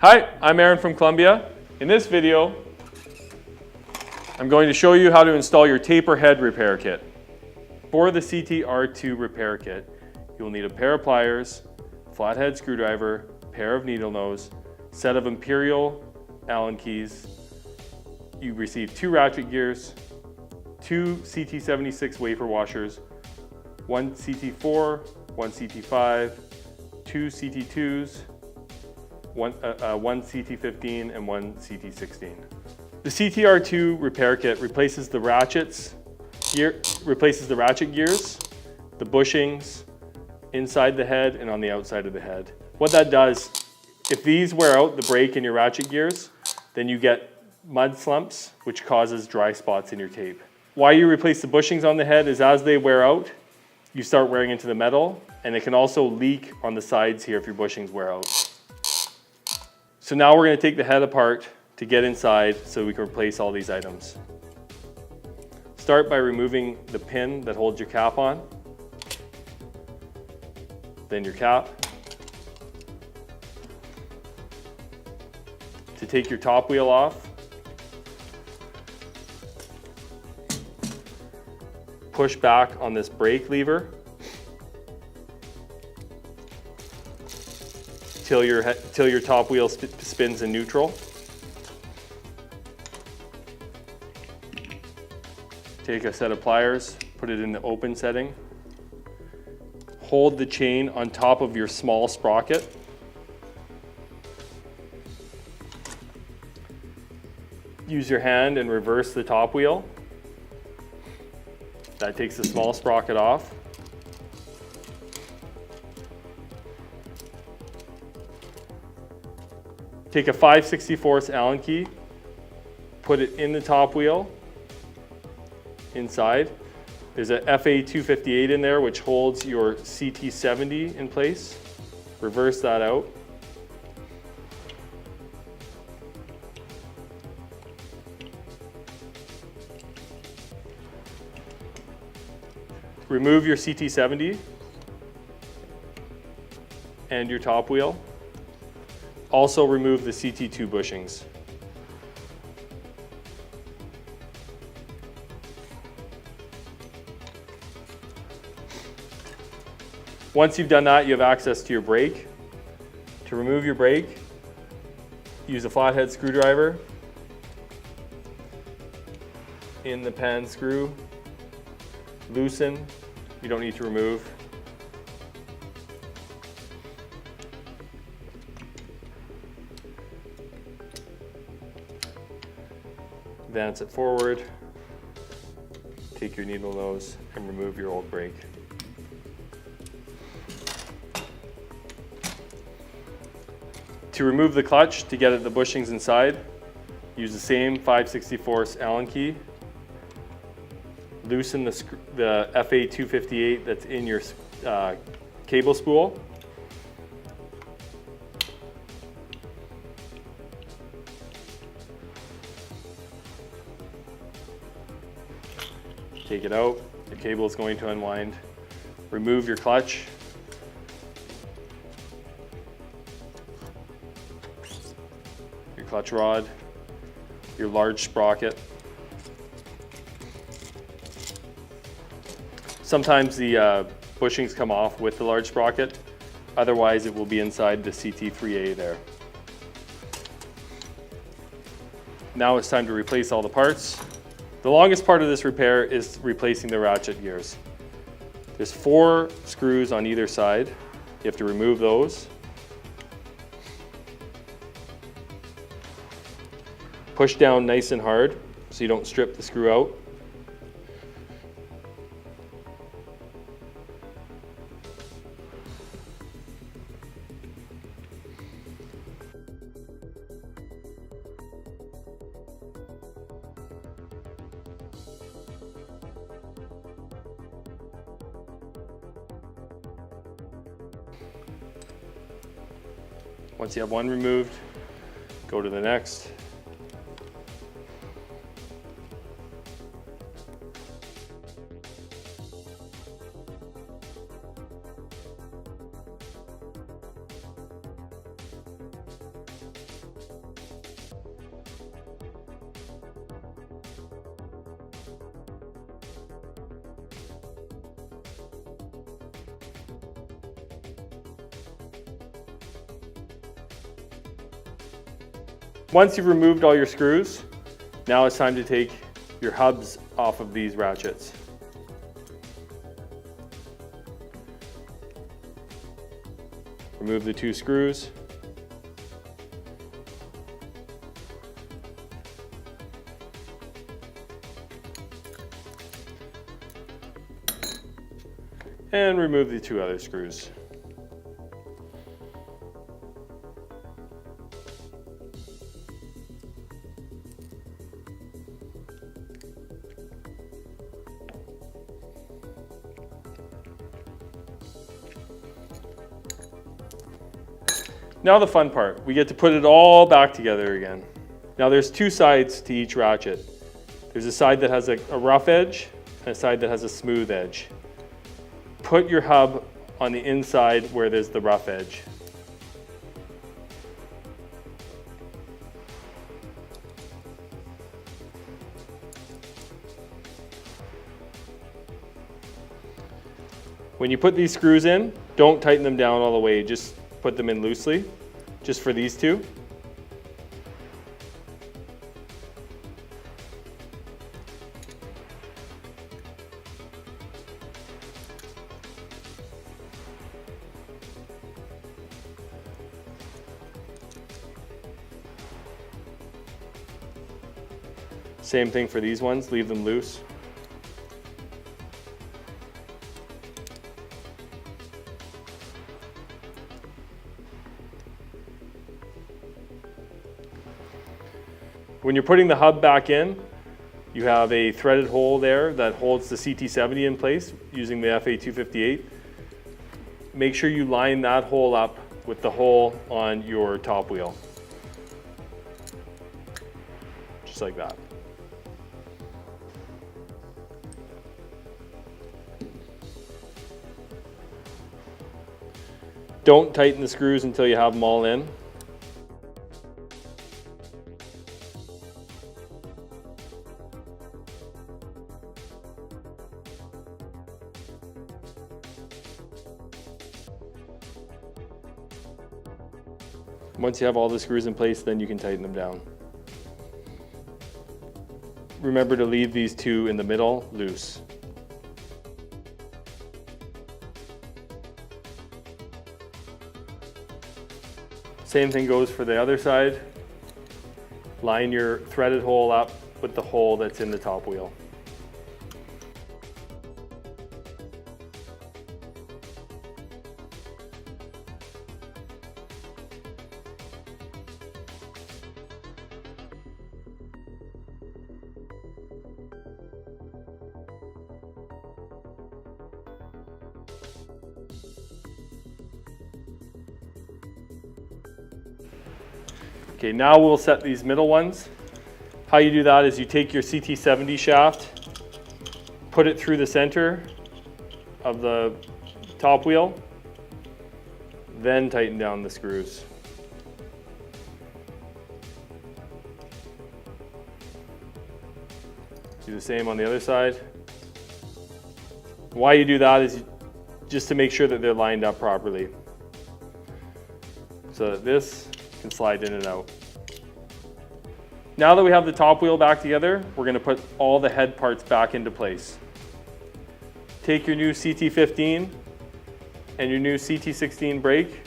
Hi, I'm Aaron from Columbia. In this video, I'm going to show you how to install your taper head repair kit. For the CTR2 repair kit, you'll need a pair of pliers, flathead screwdriver, pair of needle nose, set of Imperial Allen keys. You receive 2 ratchet gears, 2 CT76 wafer washers, 1 CT4, 1 CT5, 2 CT2s, one CT15 and 1 CT16. The CTR2 repair kit replaces the ratchet gears, the bushings inside the head and on the outside of the head. What that does, if these wear out, the brake in your ratchet gears, then you get mud slumps, which causes dry spots in your tape. Why you replace the bushings on the head is as they wear out, you start wearing into the metal, and it can also leak on the sides here if your bushings wear out. So now we're going to take the head apart to get inside so we can replace all these items. Start by removing the pin that holds your cap on, then your cap. To take your top wheel off, push back on this brake lever till your top wheel spins in neutral. Take a set of pliers, put it in the open setting. Hold the chain on top of your small sprocket. Use your hand and reverse the top wheel. That takes the small sprocket off. Take a 5/64 Allen key, put it in the top wheel, inside. There's a FA258 in there which holds your CT70 in place. Reverse that out. Remove your CT70 and your top wheel. Also remove the CT2 bushings. Once you've done that, you have access to your brake. To remove your brake, use a flathead screwdriver in the pan screw. Loosen, you don't need to remove. Advance it forward, take your needle nose and remove your old brake. To remove the clutch, to get at the bushings inside, use the same 5/64 Allen key. Loosen the FA258 that's in your cable spool. Take it out, the cable is going to unwind. Remove your clutch. Your clutch rod, your large sprocket. Sometimes the bushings come off with the large sprocket, otherwise it will be inside the CT3A there. Now it's time to replace all the parts. The longest part of this repair is replacing the ratchet gears. There's 4 screws on either side. You have to remove those. Push down nice and hard so you don't strip the screw out. Once you have one removed, go to the next. Once you've removed all your screws, now it's time to take your hubs off of these ratchets. Remove the 2 screws. And remove the 2 other screws. Now the fun part, we get to put it all back together again. Now there's 2 sides to each ratchet. There's a side that has a rough edge and a side that has a smooth edge. Put your hub on the inside where there's the rough edge. When you put these screws in, don't tighten them down all the way, just put them in loosely, just for these 2. Same thing for these ones, leave them loose. When you're putting the hub back in, you have a threaded hole there that holds the CT70 in place using the FA258. Make sure you line that hole up with the hole on your top wheel. Just like that. Don't tighten the screws until you have them all in. Once you have all the screws in place, then you can tighten them down. Remember to leave these 2 in the middle loose. Same thing goes for the other side. Line your threaded hole up with the hole that's in the top wheel. Okay, now we'll set these middle ones. How you do that is you take your CT70 shaft, put it through the center of the top wheel, then tighten down the screws. Do the same on the other side. Why you do that is just to make sure that they're lined up properly, so that this can slide in and out. Now that we have the top wheel back together, we're going to put all the head parts back into place. Take your new CT15 and your new CT16 brake,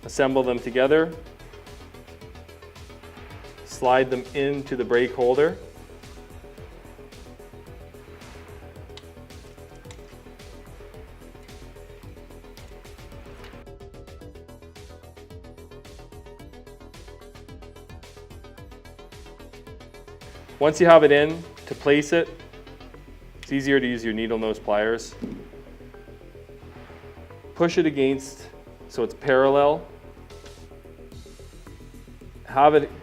assemble them together, slide them into the brake holder. Once you have it in, to place it, it's easier to use your needle nose pliers. Push it against so it's parallel.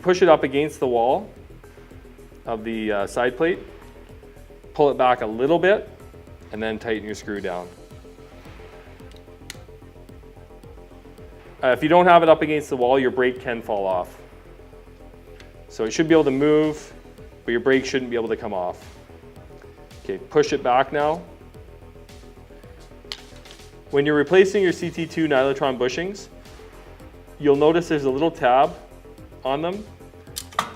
Push it up against the wall of the side plate. Pull it back a little bit and then tighten your screw down. If you don't have it up against the wall, your brake can fall off. So it should be able to move, but your brake shouldn't be able to come off. Okay, push it back now. When you're replacing your CT2 nylotron bushings, you'll notice there's a little tab on them,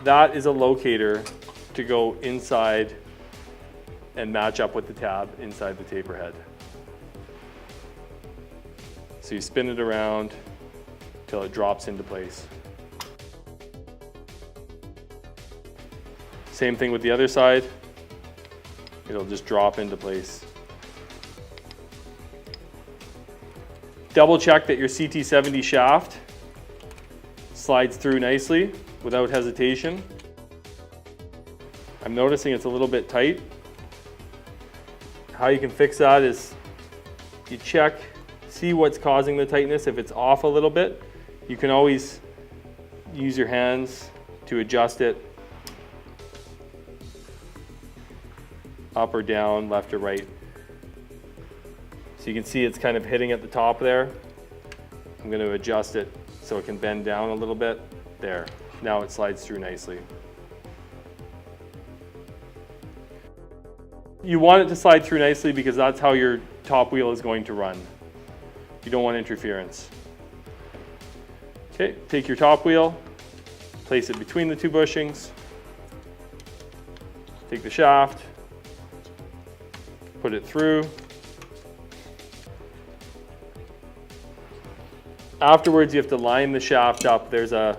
that is a locator to go inside and match up with the tab inside the taper head. So you spin it around till it drops into place. Same thing with the other side. It'll just drop into place. Double check that your CT70 shaft slides through nicely without hesitation. I'm noticing it's a little bit tight. How you can fix that is you check, see what's causing the tightness. If it's off a little bit, you can always use your hands to adjust it up or down, left or right. So you can see it's kind of hitting at the top there. I'm going to adjust it so it can bend down a little bit. There, now it slides through nicely. You want it to slide through nicely because that's how your top wheel is going to run. You don't want interference. Okay, take your top wheel, place it between the two bushings, take the shaft, put it through. Afterwards, you have to line the shaft up. There's a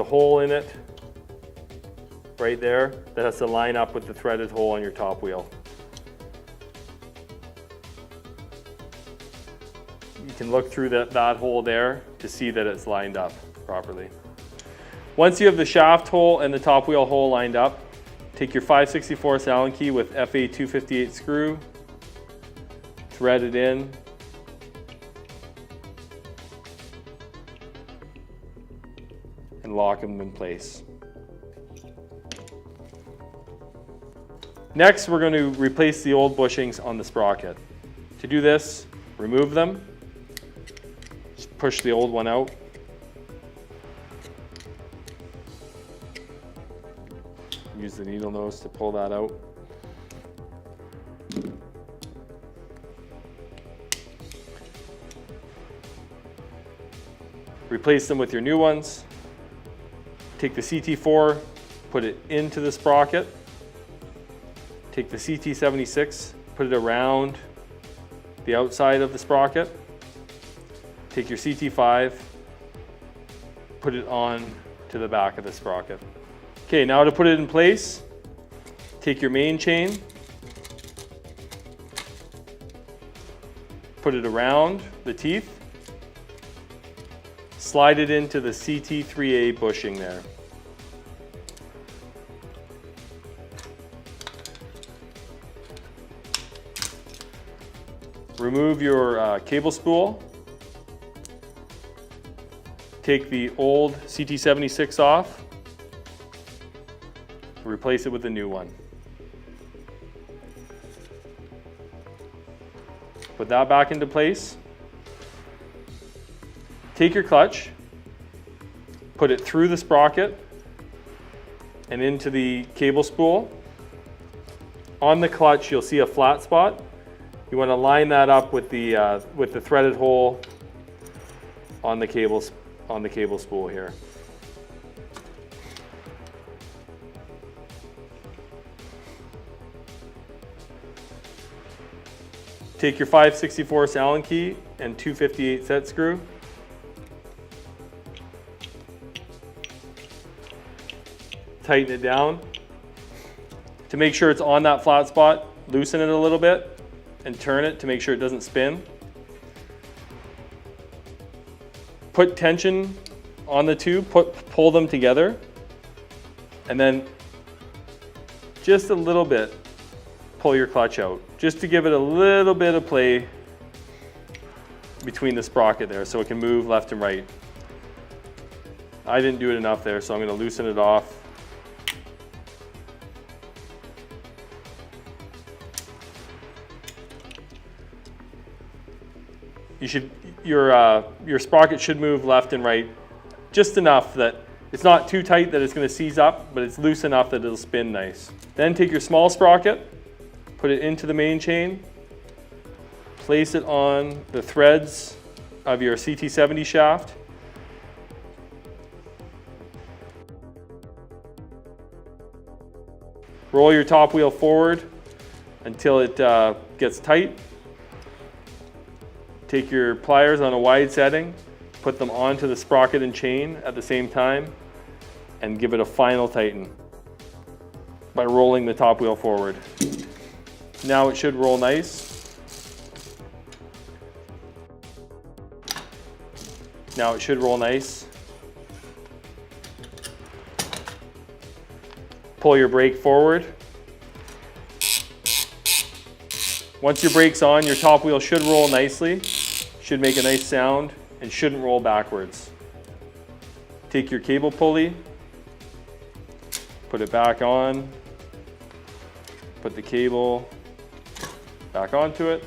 hole in it right there that has to line up with the threaded hole on your top wheel. You can look through that hole there to see that it's lined up properly. Once you have the shaft hole and the top wheel hole lined up, take your 5/64 Allen key with FA 258 screw, thread it in, and lock them in place. Next, we're going to replace the old bushings on the sprocket. To do this, remove them, just push the old one out. Use the needle nose to pull that out. Replace them with your new ones. Take the CT4, put it into the sprocket. Take the CT76, put it around the outside of the sprocket. Take your CT5, put it on to the back of the sprocket. Okay, now to put it in place, take your main chain, put it around the teeth, slide it into the CT3A bushing there. Remove your cable spool. Take the old CT76 off. Replace it with a new one. Put that back into place. Take your clutch, put it through the sprocket and into the cable spool. On the clutch, you'll see a flat spot. You want to line that up with the threaded hole on the cable spool here. Take your 5/64 Allen key and 258 set screw. Tighten it down. To make sure it's on that flat spot, loosen it a little bit and turn it to make sure it doesn't spin. Put tension on the two, pull them together, and then just a little bit pull your clutch out, just to give it a little bit of play between the sprocket there so it can move left and right. I didn't do it enough there, so I'm going to loosen it off. Your sprocket should move left and right just enough that it's not too tight that it's going to seize up, but it's loose enough that it'll spin nice. Then take your small sprocket, put it into the main chain, place it on the threads of your CT70 shaft, Roll your top wheel forward until it gets tight. Take your pliers on a wide setting, put them onto the sprocket and chain at the same time, and give it a final tighten by rolling the top wheel forward. Now it should roll nice. Now it should roll nice. Pull your brake forward. Once your brake's on, your top wheel should roll nicely, should make a nice sound, and shouldn't roll backwards. Take your cable pulley, put it back on, put the cable back onto it.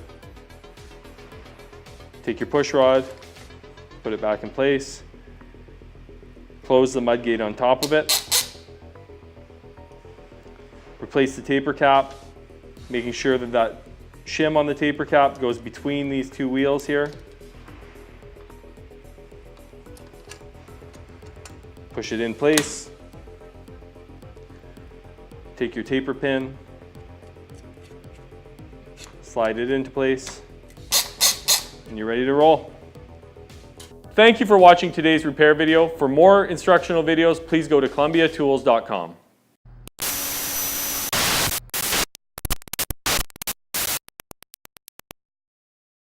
Take your push rod, put it back in place, close the mud gate on top of it. Replace the taper cap, making sure that that shim on the taper cap goes between these two wheels here. Push it in place. Take your taper pin, slide it into place, and you're ready to roll. Thank you for watching today's repair video. For more instructional videos, please go to ColumbiaTools.com.